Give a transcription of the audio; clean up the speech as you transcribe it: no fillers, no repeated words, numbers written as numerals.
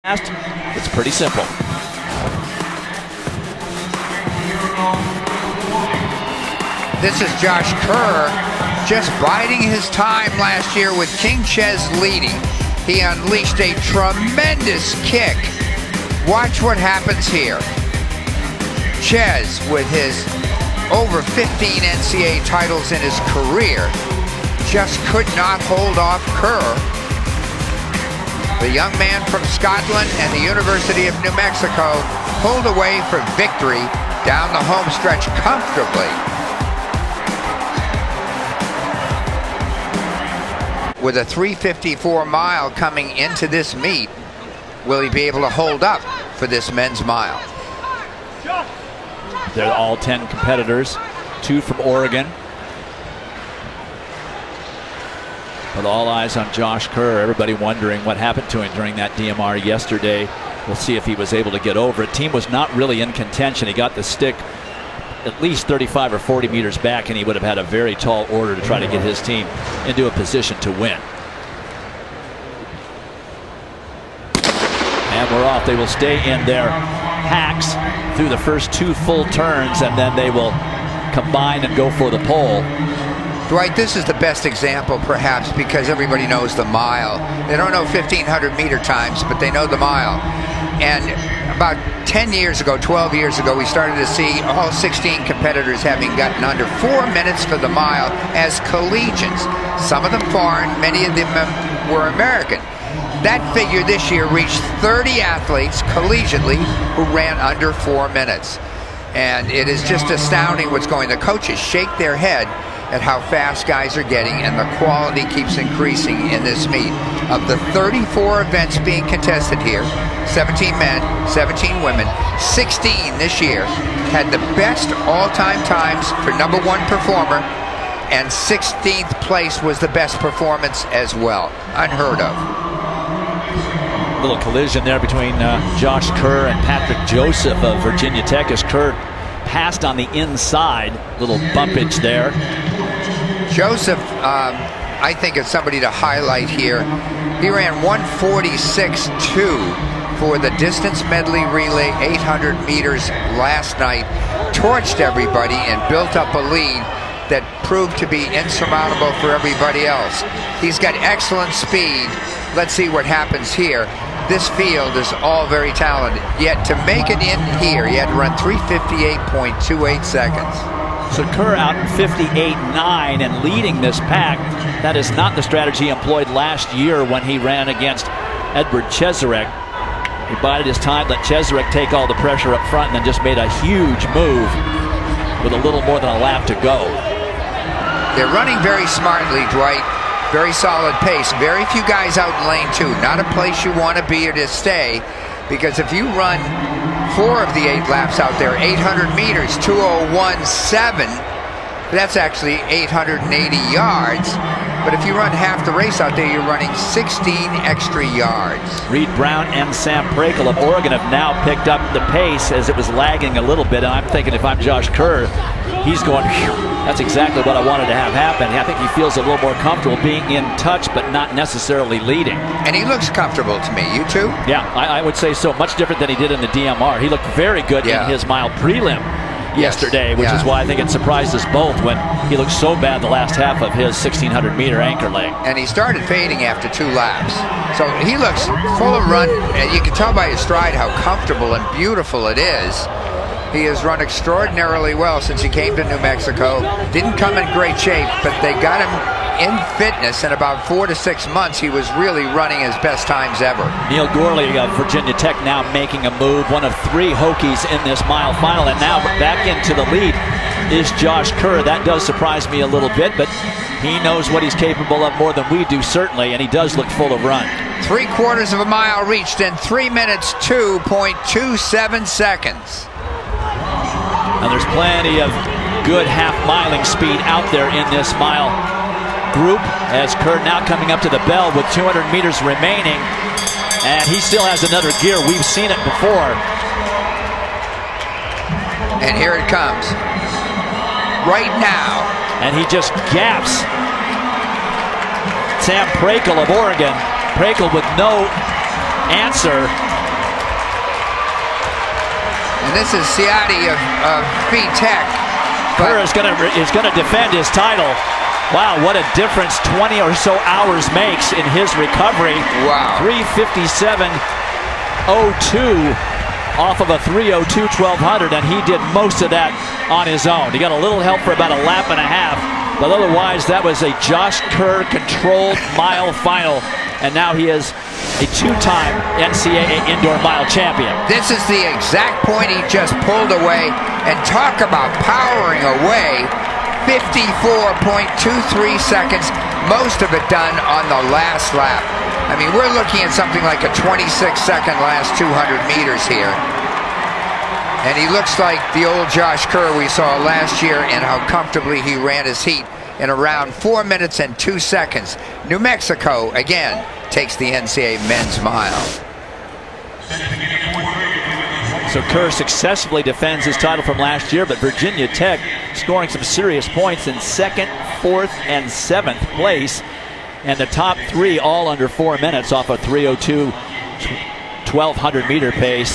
It's pretty simple. This is Josh Kerr just biding his time last year with King Ches leading. He unleashed a tremendous kick. Watch what happens here. Ches, with his over 15 NCAA titles in his career, just could not hold off Kerr. The young man from Scotland and the University of New Mexico pulled away for victory down the home stretch comfortably. With a 3:54 mile coming into this meet, will he be able to hold up for this men's mile? They're all 10 competitors, 2 from Oregon. But all eyes on Josh Kerr. Everybody wondering what happened to him during that DMR yesterday. We'll see if he was able to get over it. Team was not really in contention. He got the stick at least 35 or 40 meters back, and he would have had a very tall order to try to get his team into a position to win. And we're off. They will stay in their hacks through the first 2 full turns, and then they will combine and go for the pole. Dwight, this is the best example perhaps because everybody knows the mile. They don't know 1,500 meter times, but they know the mile. And about 10 years ago, 12 years ago, we started to see all 16 competitors having gotten under 4 minutes for the mile as collegians. Some of them foreign, many of them were American. That figure this year reached 30 athletes collegiately who ran under 4 minutes. And it is just astounding what's going on. The coaches shake their head at how fast guys are getting, and the quality keeps increasing in this meet. Of the 34 events being contested here, 17 men, 17 women, 16 this year had the best all-time times for #1 performer, and 16th place was the best performance as well. Unheard of. Little collision there between Josh Kerr and Patrick Joseph of Virginia Tech as Kerr passed on the inside. Little bumpage there. Joseph, I think, is somebody to highlight here. He ran 1:46.2 for the distance medley relay 800 meters last night. Torched everybody and built up a lead that proved to be insurmountable for everybody else. He's got excellent speed. Let's see what happens here. This field is all very talented. Yet to make it in here, he had to run 3:58.28 seconds. So Kerr out in 58.9 and leading this pack. That is not the strategy employed last year when he ran against Edward Cheserek. He bided his time, let Cheserek take all the pressure up front, and then just made a huge move with a little more than a lap to go. They're running very smartly, Dwight. Very solid pace. Very few guys out in lane 2. Not a place you want to be or to stay, because if you run 4 of the 8 laps out there, 800 meters, 2:01.7, that's actually 880 yards. But if you run half the race out there, you're running 16 extra yards. Reed Brown and Sam Prakel of Oregon have now picked up the pace as it was lagging a little bit. And I'm thinking if I'm Josh Kerr, he's going, phew, that's exactly what I wanted to have happen. I think he feels a little more comfortable being in touch, but not necessarily leading. And he looks comfortable to me. You too? Yeah, I would say so. Much different than he did in the DMR. He looked very good in his mile prelim yesterday, which is why I think it surprised us both when he looked so bad the last half of his 1,600 meter anchor leg. And he started fading after 2 laps. So he looks full of run. You can tell by his stride how comfortable and beautiful it is. He has run extraordinarily well since he came to New Mexico. Didn't come in great shape, but they got him in fitness. In about 4 to 6 months, he was really running his best times ever. Neil Gorley of Virginia Tech now making a move. One of 3 Hokies in this mile final, and now back into the lead is Josh Kerr. That does surprise me a little bit, but he knows what he's capable of more than we do, certainly, and he does look full of run. 3/4 of a mile reached in 3 minutes 2.27 seconds. And there's plenty of good half-miling speed out there in this mile group as Kerr now coming up to the bell with 200 meters remaining. And he still has another gear. We've seen it before. And here it comes. Right now. And he just gaps Sam Prakel of Oregon. Prakel with no answer And this is Ciatti of B-Tech. Kerr is going to defend his title. Wow, what a difference 20 or so hours makes in his recovery. Wow. 3:57.02 off of a 3:02 1200, and he did most of that on his own. He got a little help for about a lap and a half, but otherwise that was a Josh Kerr controlled mile final, and now he is a two-time NCAA indoor mile champion. This is the exact point he just pulled away, and talk about powering away. 54.23 seconds, most of it done on the last lap. I mean, we're looking at something like a 26-second last 200 meters here. And he looks like the old Josh Kerr we saw last year, and how comfortably he ran his heat in around 4 minutes and 2 seconds. New Mexico, again, takes the NCAA men's mile. So Kerr successfully defends his title from last year, but Virginia Tech scoring some serious points in 2nd, 4th, and 7th place. And the top three all under 4 minutes off a 3:02 1200 meter pace.